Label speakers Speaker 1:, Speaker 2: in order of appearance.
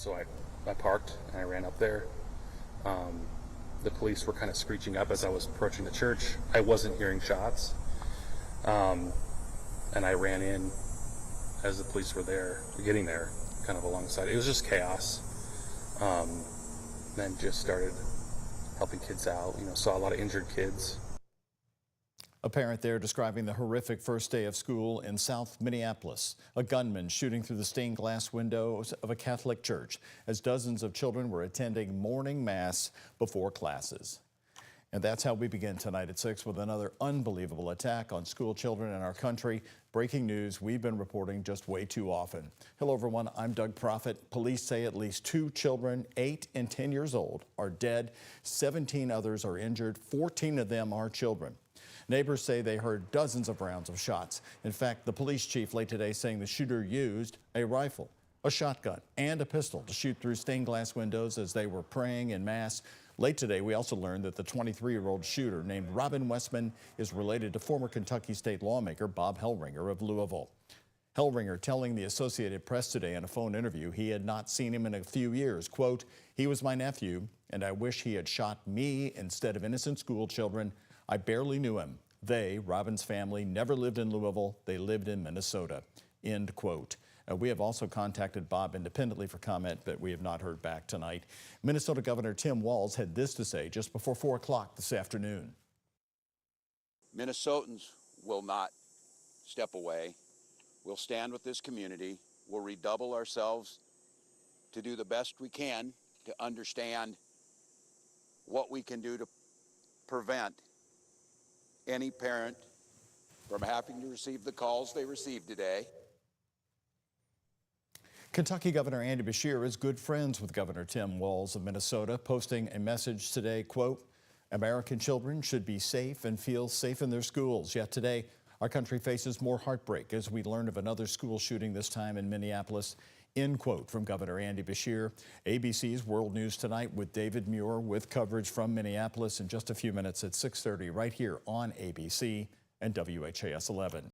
Speaker 1: So I parked and I ran up there. The police were kind of screeching up as I was approaching the church. I wasn't hearing shots. And I ran in as the police were there, getting there, kind of alongside. It was just chaos. Then just started helping kids out, saw a lot of injured kids.
Speaker 2: A parent there describing the horrific first day of school in South Minneapolis. A gunman shooting through the stained glass windows of a Catholic church as dozens of children were attending morning mass before classes. And that's how we begin tonight at 6 with another unbelievable attack on school children in our country. Breaking news we've been reporting just way too often. Hello, everyone. I'm Doug Proffitt. Police say at least 2 children, 8 and 10 years old, are dead. 17 others are injured. 14 of them are children. Neighbors say they heard dozens of rounds of shots. In fact, the police chief late today saying the shooter used a rifle, a shotgun, and a pistol to shoot through stained glass windows as they were praying in mass. Late today, we also learned that the 23-year-old shooter named Robin Westman is related to former Kentucky state lawmaker Bob Hellringer of Louisville. Hellringer telling the Associated Press today in a phone interview he had not seen him in a few years. Quote, "He was my nephew, and I wish he had shot me instead of innocent school children. I barely knew him. They, Robin's family, never lived in Louisville. They lived in Minnesota." End quote. We have also contacted Bob independently for comment, but we have not heard back tonight. Minnesota Governor Tim Walz had this to say just before 4 o'clock this afternoon.
Speaker 3: Minnesotans will not step away. We'll stand with this community. We'll redouble ourselves to do the best we can to understand what we can do to prevent any parent from having to receive the calls they received today.
Speaker 2: Kentucky Governor Andy Beshear is good friends with Governor Tim Walz of Minnesota, posting a message today, quote, "American children should be safe and feel safe in their schools." Yet today, our country faces more heartbreak as we learn of another school shooting, this time in Minneapolis. End quote from Governor Andy Beshear. ABC's World News Tonight with David Muir with coverage from Minneapolis in just a few minutes at 6:30 right here on ABC and WHAS 11.